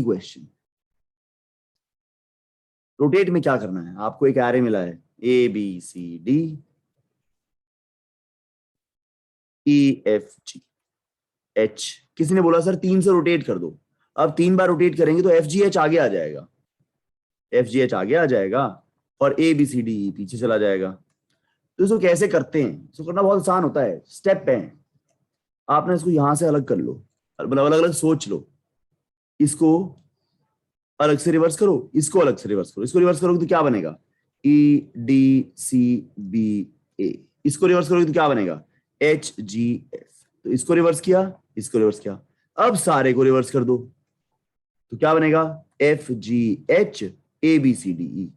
Question. Rotate में क्या करना है, आपको एक एरे मिला है A B C D E F G H. किसी ने बोला सर 3 से रोटेट कर दो। अब 3 बार रोटेट करेंगे तो एफ जी एच आगे आ जाएगा, एफ जी एच आगे आ जाएगा और ए बी सी डी ई पीछे चला जाएगा। तो इसको कैसे करते हैं, इसको करना बहुत आसान होता है, स्टेप है। आपने इसको यहां से अलग कर लो, मतलब अलग अलग सोच लो। इसको अलग से रिवर्स करो, इसको अलग से रिवर्स करो। इसको रिवर्स करोगे तो क्या बनेगा, ई डी सी बी ए। इसको रिवर्स करोगे तो क्या बनेगा, एच जी एफ। तो इसको रिवर्स किया, इसको रिवर्स किया, अब सारे को रिवर्स कर दो तो क्या बनेगा, F G H A B C D E,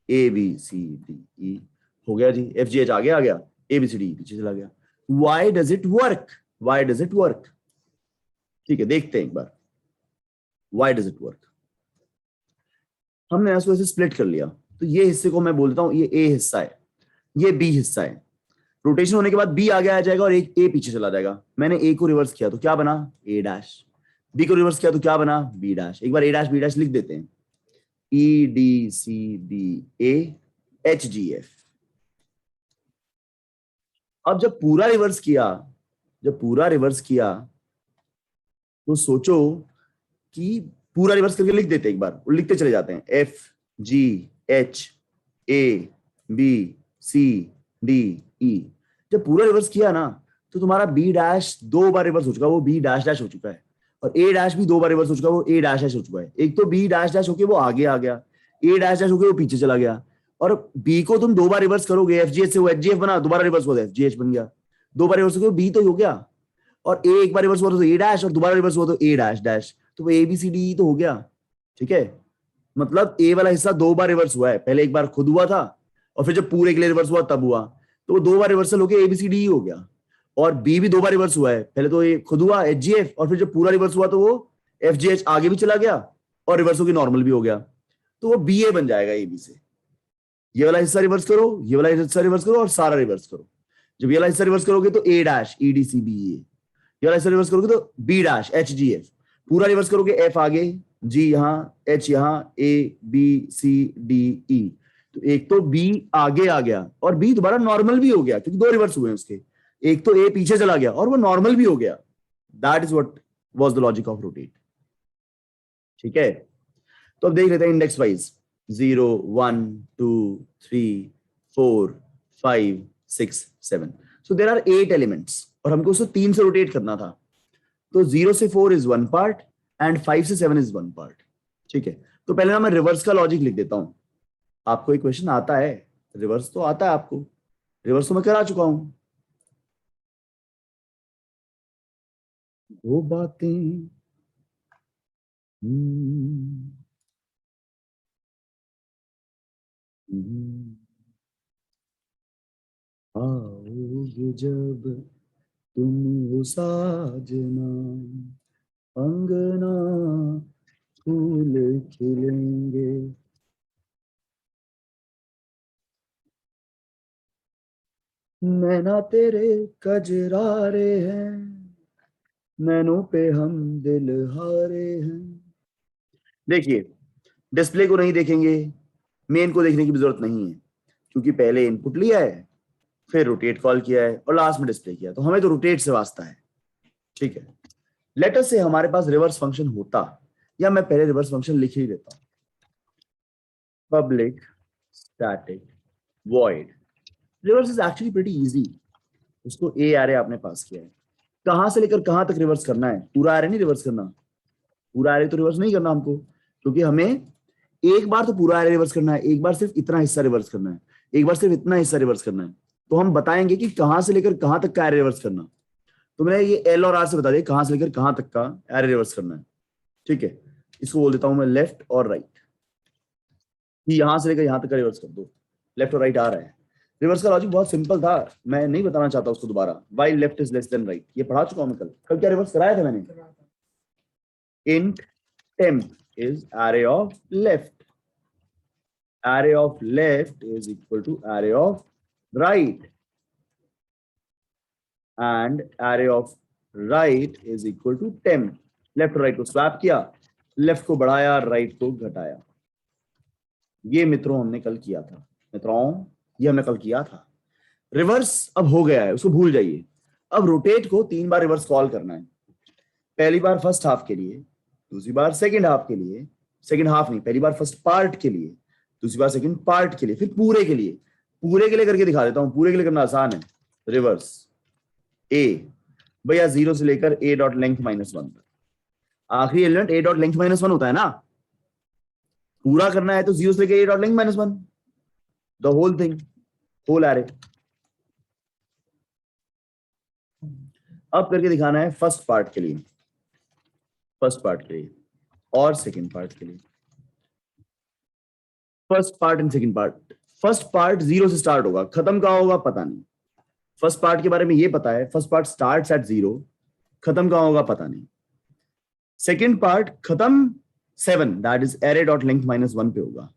A B C D E. हो गया जी, एफ जी एच आगे आ गया, ए बी सी डी पीछे चला गया। Why does it work, why does it work? ठीक है, देखते हैं एक बार, वाई डज इट वर्क। हमने इसको ऐसे स्प्लिट कर लिया, तो ये हिस्से को मैं बोलता हूं ये ए हिस्सा है, ये बी हिस्सा है। रोटेशन होने के बाद बी आगे आ जाएगा और एक ए पीछे चला जाएगा। मैंने ए को रिवर्स किया तो क्या बना, ए डैश। बी को रिवर्स किया तो क्या बना, बी डैश। एक बार ए डैश बी डैश लिख देते हैं, E D C B A H G F. अब जब पूरा रिवर्स किया, जब पूरा रिवर्स किया तो सोचो कि पूरा रिवर्स करके लिख देते एक बार, और लिखते चले जाते हैं, F G H A B C D E. जब पूरा रिवर्स किया ना तो तुम्हारा बी डैश 2 बार रिवर्स हो चुका है, वो बी डैश डैश हो चुका है। और ए डैश भी 2 बार रिवर्स हो चुका है, वो ए डैश डैश हो चुका है। एक तो बी डैश डैश होके वो आगे आ गया, ए डैश डैश होके वो पीछे चला गया। और बी को तुम 2 बार रिवर्स करोगे, एफ जी एच से वो एच जी एफ बना, दोबारा रिवर्स हुआ एफ जी एच बन गया। 2 बार रिवर्स हो बी तो हो गया, और ए एक बार रिवर्स हुआ तो ए डैश, और दोबारा रिवर्स हुआ तो ए डैश डैश, तो वो ए बी सी डी तो हो गया। ठीक है, मतलब ए वाला हिस्सा 2 बार रिवर्स हुआ है, पहले एक बार खुद हुआ था और फिर जब पूरे के लिए रिवर्स हुआ तब हुआ, तो वो 2 बार रिवर्सल होकर एबीसीडी हो गया। और बी भी 2 बार रिवर्स हुआ है, पहले तो ये खुद हुआ एच जी एफ, और फिर जब पूरा रिवर्स हुआ तो वो एफ जी एच आगे भी चला गया और रिवर्स होकर नॉर्मल भी हो गया, तो वो बी ए बन जाएगा ए बी से। ये वाला हिस्सा रिवर्स करो, ये वाला हिस्सा रिवर्स करो और सारा रिवर्स करो। जब ये वाला हिस्सा रिवर्स करोगे तो A dash E D C B A, ये वाला हिस्सा रिवर्स करोगे तो B dash H G F. पूरा रिवर्स करोगे एफ आगे, जी यहाँ, एच यहाँ, ए बी सी डी ई। तो एक तो बी आगे आ गया और बी दोबारा नॉर्मल भी हो गया, क्योंकि 2 रिवर्स हुए हैं उसके। एक तो ए पीछे चला गया और वो नॉर्मल भी हो गया। That is what was the logic of rotate. ठीक है, तो अब देख लेते हैं index wise, 0 1 2 3 4 5 6 7। So there are 8 elements और हमको उसको 3 से रोटेट करना था। तो 0 से 4 इज 1 पार्ट एंड 5 से 7 इज 1 पार्ट। ठीक है, तो पहले ना मैं रिवर्स का लॉजिक लिख देता हूं। आपको एक क्वेश्चन आता है, रिवर्स तो आता है आपको, रिवर्स तो मैं करा चुका हूं। वो बातें आओगे जब तुम हो साजना, अंगना फूल खिलेंगे। नैना तेरे कजरारे हैं, नैनों पे हम दिल हारे हैं। देखिए, डिस्प्ले को नहीं देखेंगे, मेन को देखने की भी जरूरत नहीं है, क्योंकि पहले इनपुट लिया है, फिर रोटेट कॉल किया है और लास्ट में डिस्प्ले किया, तो हमें तो रोटेट से वास्ता है। ठीक है, लेटर से हमारे पास रिवर्स फंक्शन होता, या मैं पहले रिवर्स फंक्शन लिख ही देता हूं, public static void. Reverse is actually pretty easy. उसको ए एरे आपने पास किया है, कहां से लेकर कहां तक रिवर्स करना है, पूरा एरे नहीं रिवर्स करना। पूरा एरे तो रिवर्स नहीं करना हमको, क्योंकि हमें एक बार तो पूरा एरे रिवर्स करना है, एक बार सिर्फ इतना हिस्सा रिवर्स करना है, एक बार सिर्फ इतना हिस्सा रिवर्स करना है। तो हम बताएंगे कि कहां से लेकर कहां तक का एरे रिवर्स करना। तो मैंने ये एल और आर से बता दिया कहां से लेकर कहां तक का एरे रिवर्स करना है। ठीक है, इसको बोल देता हूं मैं लेफ्ट और राइट, कि यहां से लेकर यहां तक का रिवर्स कर दो। लेफ्ट और राइट आ रहा है। रिवर्स का लॉजिक बहुत सिंपल था, मैं नहीं बताना चाहता उसको दोबारा। While left is less than right, ये पढ़ा चुका हूं मैं कल। कल क्या रिवर्स कराया था मैंने, int temp is array of left, array of left is equal to array of right, and array of right is equal to temp। Left और राइट को स्वैप किया, लेफ्ट को बढ़ाया, राइट को घटाया। ये मित्रों हमने कल किया था। मित्रों ये हमने कल किया था। रिवर्स अब हो गया है, उसको भूल जाइए। अब रोटेट को 3 बार रिवर्स कॉल करना है। पहली बार फर्स्ट हाफ के लिए, दूसरी बार सेकंड हाफ के लिए, सेकंड हाफ नहीं, पहली बार फर्स्ट पार्ट के लिए, दूसरी बार सेकंड पार्ट के लिए, फिर पूरे के लिए। पूरे के लिए करके दिखा देता हूं, पूरे के लिए करना आसान है। रिवर्स ए भैया 0 से लेकर ए डॉट लेंथ -1 तक। आखिरी एलिमेंट ए डॉट लेंथ -1 होता है ना। पूरा करना है तो 0 से लेकर A dot length -1, the whole thing, whole array. अब करके दिखाना है फर्स्ट पार्ट के लिए, फर्स्ट पार्ट के लिए और सेकंड पार्ट के लिए। First part and second part. First part 0 से स्टार्ट होगा, खत्म कहां होगा पता नहीं। फर्स्ट पार्ट के बारे में ये पता है, फर्स्ट पार्ट स्टार्ट्स एट 0, खत्म कहां होगा पता नहीं। सेकंड पार्ट खत्म 7, that is array dot length -1 पे होगा।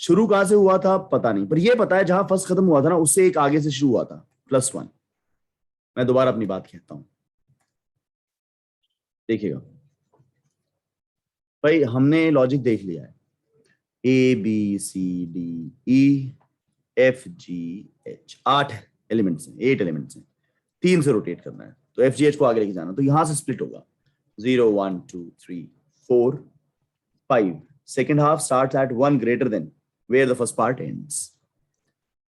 शुरू कहां से हुआ था पता नहीं, पर ये पता है जहां फर्स्ट खत्म हुआ था ना, उससे एक आगे से शुरू हुआ था, +1। मैं दोबारा अपनी बात कहता हूं, देखिएगा भाई, हमने लॉजिक देख लिया है। ABCDEFGH 8 एलिमेंट्स हैं, 8 एलिमेंट्स हैं। 3 से रोटेट करना है तो FGH को आगे लेके जाना, तो यहां से स्प्लिट होगा 0 1 2 3 4 5। Second half starts at 1 greater than where the first part ends.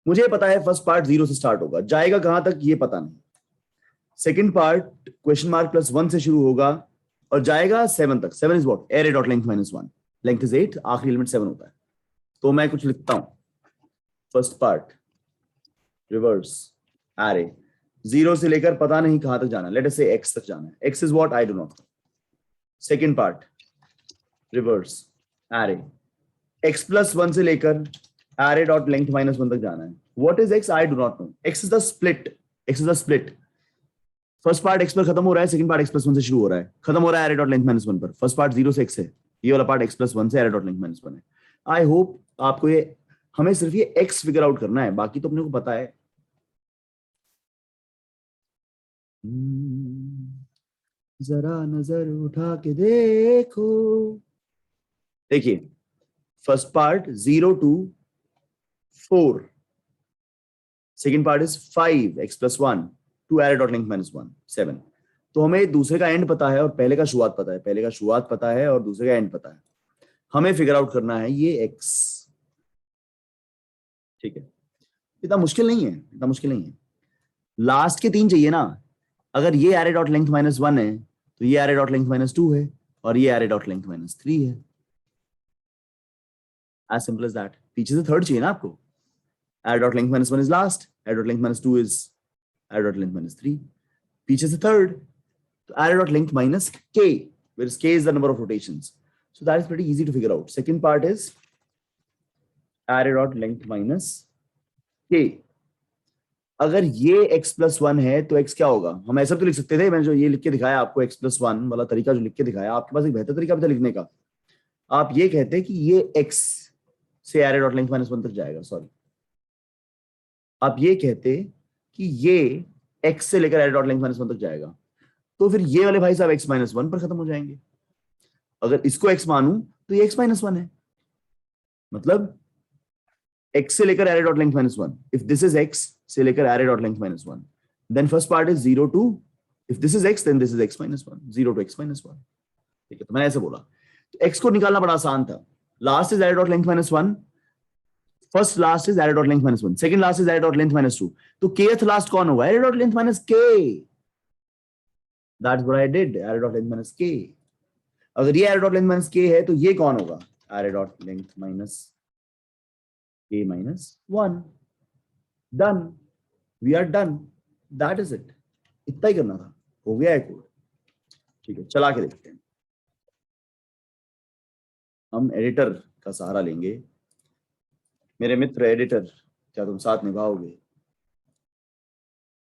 मुझे पता है फर्स्ट पार्ट 0 से स्टार्ट होगा, जाएगा कहां तक ये पता नहीं। सेकेंड पार्ट क्वेश्चन मार्क +1 से शुरू होगा और जाएगा 7 तक। 7 is what, array dot length -1, length is 8, आखिरी एलिमेंट 7 होता है। तो मैं कुछ लिखता हूं, फर्स्ट पार्ट रिवर्स एरे 0 से लेकर पता नहीं कहां तक जाना, लेट अस से x तक जाना है। x is what, I do not know. Second part reverse array x +1 से लेकर एरे डॉट लेंथ -1 तक जाना है। What is x, I do not know. x is the split, x is the split. First part x पर खत्म हो रहा है, सेकंड पार्ट x +1 से शुरू हो रहा है, खत्म हो रहा है एरे डॉट लेंथ -1 पर। फर्स्ट पार्ट 0 से x है, ये वाला पार्ट x +1 से एरे डॉट लेंथ -1 है। आई होप आपको ये, हमें सिर्फ ये x फिगर आउट करना है, बाकी तो अपने को पता है। जरा नजर उठा के देखो। देखिए first part 0 to 4, second part is 5 x +1 to array dot length -1 7। तो हमें दूसरे का एंड पता है और पहले का शुरुआत पता है, पहले का शुरुआत पता है और दूसरे का एंड पता है। हमें फिगर आउट करना है ये x। ठीक है, इतना मुश्किल नहीं है, इतना मुश्किल नहीं है। लास्ट के 3 चाहिए ना। अगर ये एरे डॉट लेंथ -1 है तो ये एरे डॉट लेंथ -2 है और ये एरे डॉट लेंथ -3 है। As simple as that. पीछे से थर्ड चाहिए ना आपको। Array dot length -1 is last, array dot length -2 is array dot length -3। पीछे से थर्ड, तो array dot length -k, where k is the number of rotations. So that is pretty easy to figure out. Second part is array dot length -k. अगर ये x +1 है तो x क्या होगा, हम ऐसा तो लिख सकते थे। मैंने जो ये लिख के दिखाया आपको x +1 वाला तरीका जो लिख के दिखाया, आपके पास एक बेहतर तरीका भी था लिखने का। आप ये कहते कि ये x से array dot length -1 तक जाएगा। सॉरी, आप ये कहते कि ये x से लेकर array dot length -1 तक जाएगा, तो फिर ये वाले भाई साहब x -1 पर खत्म हो जाएंगे। अगर इसको x मानूं तो ये x -1 है, मतलब x से लेकर array dot length -1। if this is x से लेकर array dot length -1, then first part is 0 to, if this is x then this is x -1, 0 to x -1। ठीक है, तो मैंने ऐसे बोला। तो x को निकालना बड़ा आसान था। Last is array dot length -1, first last is array dot length -1, second last is array dot length -2, तो kth लास्ट कौन होगा, array dot length -k। that's what I did, array dot length -k। अगर ये array dot length -k है तो ये कौन होगा, array dot length -k -1। Done, we are done, that is it. इतना ही करना था, हो गया है कोड। ठीक है, चला के देखते हैं। हम एडिटर का सहारा लेंगे। मेरे मित्र एडिटर, क्या तुम साथ निभाओगे?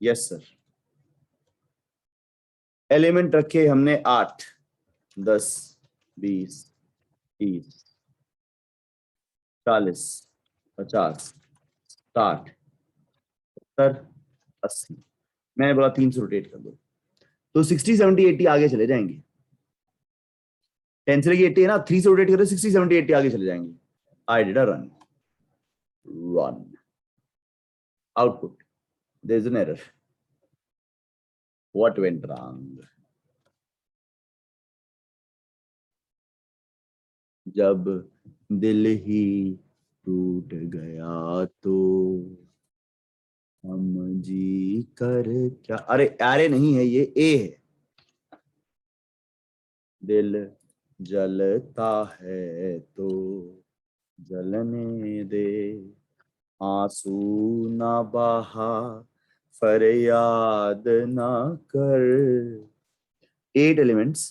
Yes sir. एलिमेंट रखे हमने 8, 10, 20, 30, 40, 50, 60, 70, 80। मैंने बोला 3 से रोटेट कर दो, तो 60, 70, 80 आगे चले जाएंगे। 10 से लेके 80 है ना, 3 से रोटेट कर रहे 60 70 80 आगे चले जाएंगे. I did a run. Output, there is an error. What went wrong? जब दिल ही टूट गया तो हम जी कर क्या. अरे अरे नहीं है, ये ए है. दिल जलता है तो जलने दे, आंसू ना बहा फरियाद ना कर. 8 एलिमेंट्स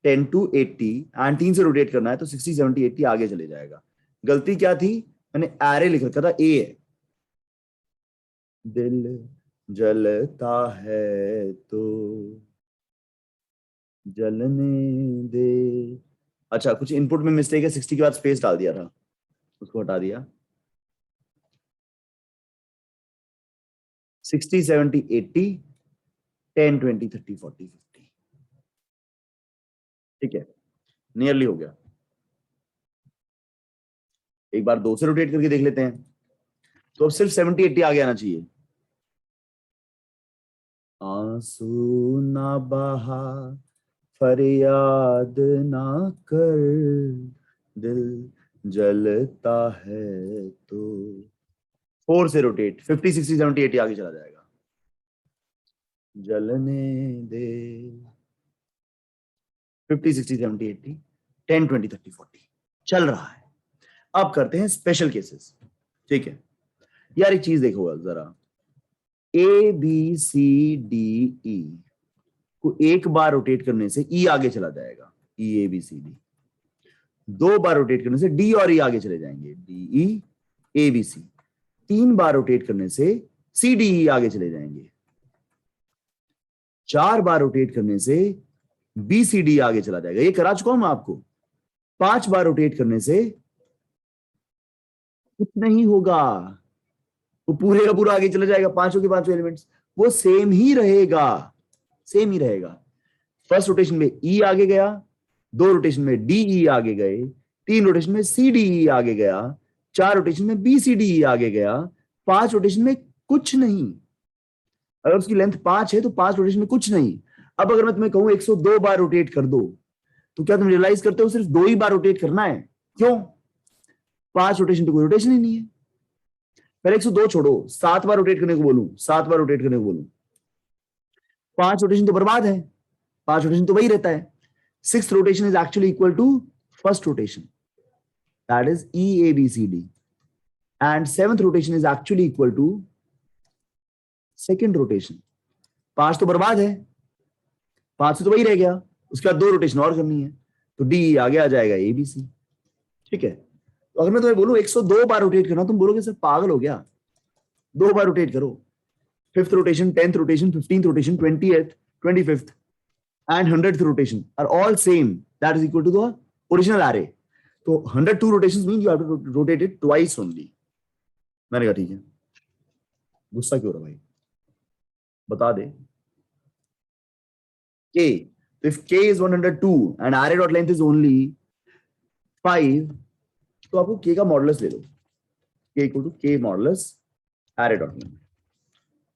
10 to 80 एंड 3 से रोटेट करना है तो 60 70 80 आगे चले जाएगा. गलती क्या थी, मैंने एरे लिख रखा था, ए है. दिल जलता है तो जलने दे. अच्छा, कुछ इनपुट में मिस्टेक है, 60 के बाद स्पेस डाल दिया था, उसको हटा दिया. 60 70 80 10 20 30 40 50. ठीक है, नियरली हो गया. एक बार 2 से रोटेट करके देख लेते हैं. तो अब सिर्फ 70 80 आगे आना चाहिए. आंसू ना बहा फरियाद ना कर, दिल जलता है तो. 4 से रोटेट 50 60 70 80 आगे चला जाएगा. जलने दे 50 60 70 80 10 20 30 40 चल रहा है. अब करते हैं स्पेशल केसेस. ठीक है यार, एक चीज देखो जरा, ए बी सी डी ई को एक बार रोटेट करने से ई आगे चला जाएगा, E A B C D. 2 बार रोटेट करने से डी और ई आगे चले जाएंगे, D E A B C. 3 बार रोटेट करने से सी डी ई आगे चले जाएंगे. 4 बार रोटेट करने से बी सी डी आगे चला जाएगा, ये करा चुका हूं मैं आपको. 5 बार रोटेट करने से कुछ नहीं होगा, वो पूरे का पूरा आगे चला जाएगा. पांचों के पांचों एलिमेंट्स वो सेम ही रहेगा, सेम ही रहेगा. फर्स्ट रोटेशन में ई आगे गया, 2 रोटेशन में डी ई आगे गए, 3 रोटेशन में सी डी ई आगे गया, 4 रोटेशन में बी सी डी ई आगे गया, 5 रोटेशन में कुछ नहीं. अगर उसकी लेंथ 5 है तो 5 रोटेशन में कुछ नहीं. अब अगर मैं तुम्हें कहूं 102 बार रोटेट कर दो, तो क्या तुम रियलाइज करते हो सिर्फ 2 ही बार रोटेट करना है? क्यों? 5 रोटेशन तो कोई रोटेशन ही नहीं है. पहले 102 छोड़ो, 7 बार रोटेट करने को बोलूं, 7 बार रोटेट करने को बोलूं, 5 रोटेशन तो बर्बाद है, 5 रोटेशन तो वही रहता है. 6th rotation is actually equal to first rotation, that is E A B C D, and 7th rotation is actually equal to second rotation. 5 तो बर्बाद है, 5 से तो वही रह गया. उसके बाद 2 रोटेशन और करनी है, तो डी आगे आ जाएगा ए बी सी. ठीक है, तो अगर मैं तुम्हें बोलूं 102 बार रोटेट करना, तुम बोलोगे सर पागल हो गया, 2 बार रोटेट करो. 5th rotation, 10th rotation, 15th rotation, 20th, 25th and 100th rotation are all same, that is equal to the original array. So 102 rotations means you have to rotate it twice only. मैंने कहा ठीक है. गुस्सा क्यों हो रहा भाई, बता दे. k, if k is 102 and array dot length is only 5, तो आपको k का मॉडुलस ले लो, k equal to k modulus array dot length.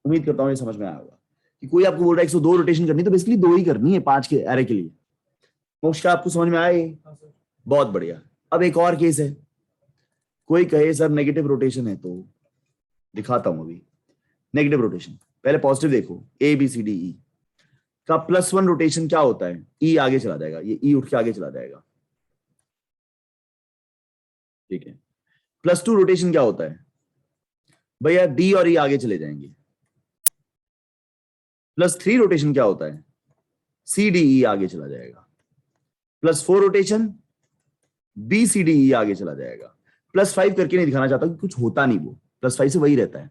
उम्मीद करता हूं ये समझ में आया होगा कि कोई आपको बोल रहा है 102 रोटेशन करनी, तो बेसिकली 2 ही करनी है 5 के एरे के लिए. मोक्ष का आपको समझ में आए? बहुत बढ़िया. अब एक और केस है, कोई कहे सर नेगेटिव रोटेशन है, तो दिखाता हूं अभी. नेगेटिव रोटेशन, पहले पॉजिटिव देखो, ए बी सी डी ई का +1 रोटेशन क्या होता है? ई आगे चला जाएगा, ये ई उठ के आगे चला जाएगा. ठीक है. +2 रोटेशन क्या होता है भैया? डी और ई आगे चले जाएंगे. +3 रोटेशन क्या होता है? सी डी ई आगे चला जाएगा. +4 rotation B C D E आगे चला जाएगा. +5 करके नहीं दिखाना चाहता कि कुछ होता नहीं, वो +5 से वही रहता है.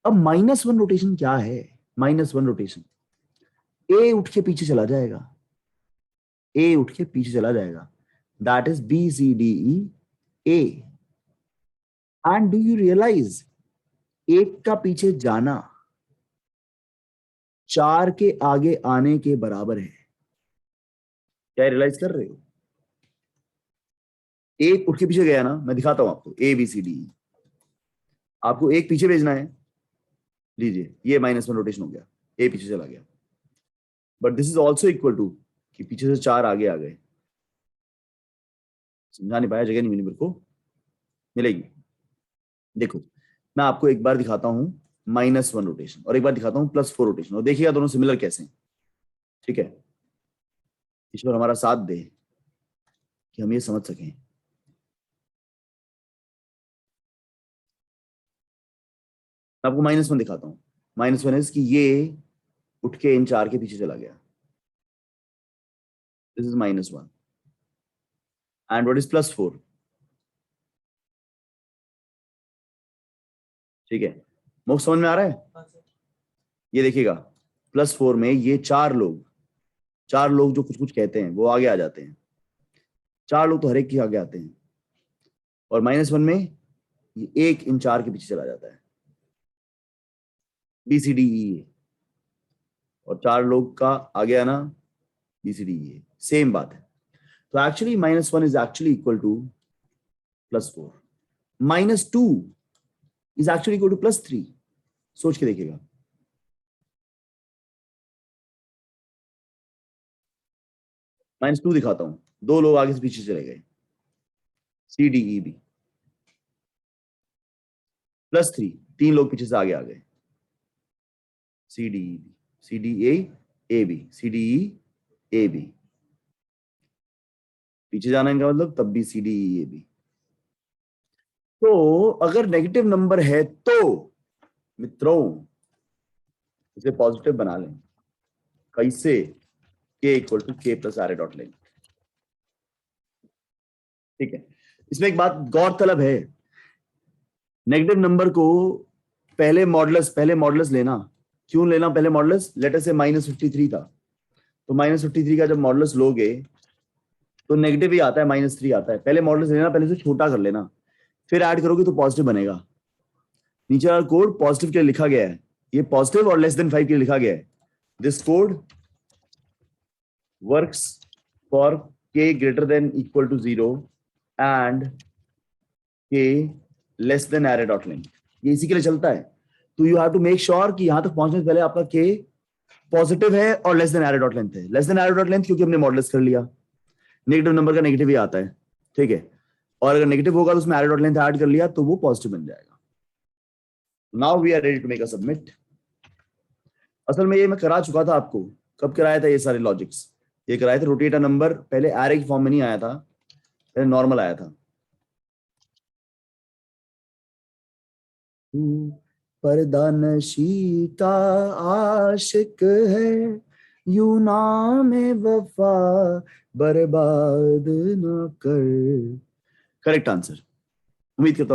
अब -1 रोटेशन क्या है? -1 रोटेशन ए उठ के पीछे चला जाएगा, ए उठ के पीछे चला जाएगा, that is B C D E A. And do you realize, एक का पीछे जाना 4 के आगे आने के बराबर है. क्या रियलाइज कर रहे हो? एक उठ के पीछे गया ना, मैं दिखाता हूं आपको, ए बी सी डी। आपको एक पीछे भेजना है, लीजिए ये -1 रोटेशन हो गया, ए पीछे चला गया। But this is also equal to कि पीछे से 4 आगे आ गए। समझा नहीं पाया, जगह नहीं मिली मेरे को, मिलेगी। देखो मैं आपको एक बार दिखाता हूं -1 रोटेशन और एक बार दिखाता हूं +4 रोटेशन, और देखिएगा दोनों सिमिलर कैसे हैं। ठीक है, ईश्वर हमारा साथ दे कि हम ये समझ सकें। मैं आपको -1 दिखाता हूं। -1 इज कि ये उठ के इन 4 के पीछे चला गया। This is -1 and what is +4? ठीक है, मुझे समझ में आ रहा है? ये देखिएगा, +4 में ये 4 लोग जो कुछ कुछ कहते हैं वो आगे आ जाते हैं। 4 लोग तो हर एक के आगे आते हैं, और -1 में ये एक इन 4 के पीछे चला जाता है, बी सी डी ई, और 4 लोग का आगे आना B C D E, same बात है। तो actually -1 is actually equal to +4, -2 is actually equal to +3। सोच के देखिएगा। -2 दिखाता हूं, 2 लोग आगे से पीछे चले गए, सी डी ई बी, +3, 3 लोग पीछे से आगे आ गए, C D E B, C D A B, C D E A B, पीछे जाना इनका मतलब तब भी सी डी ई ए बी। तो अगर नेगेटिव नंबर है तो मित्रों इसे पॉजिटिव बना लें। कैसे? k equal to k plus R dot length. ठीक है, इसमें एक बात गौरतलब है, नेगेटिव नंबर को पहले मॉडुलस लेना। क्यों लेना पहले मॉडुलस? लेटर से -53 था, तो -53 का जब मॉडुलस लोगे तो नेगेटिव ही आता है, -3 आता है। पहले मॉडुलस लेना, पहले से छोटा कर लेना, फिर ऐड करोगे तो पॉजिटिव बनेगा। नीचे वाला कोड पॉजिटिव के लिए लिखा गया है, ये पॉजिटिव और <5 के लिए लिखा गया है। This code works for k greater than equal to 0 and k less than array dot length, ये इसी के लिए चलता है। तो you have to make sure कि यहां तक पहुंचने से पहले आपका k पॉजिटिव है और less than array dot length है। Less than array dot length क्योंकि हमने मॉडुलस कर लिया, नेगेटिव नंबर का नेगेटिव ही आता है। ठीक है, और अगर नेगेटिव होगा तो उसमें एरे डॉट लेंथ ऐड कर लिया तो वो पॉजिटिव बन जाएगा। Now we are ready to make a submit. असल में ये मैं करा चुका था आपको, कब कराया था ये सारे लॉजिक्स? ये कराए थे रोटेट अ नंबर, पहले एरे की फॉर्म में नहीं आया था, पहले नॉर्मल आया था। पर्दा नशी का आशिक है, यू नाम वफा बर्बाद न कर। करेक्ट आंसर, उम्मीद करता हूं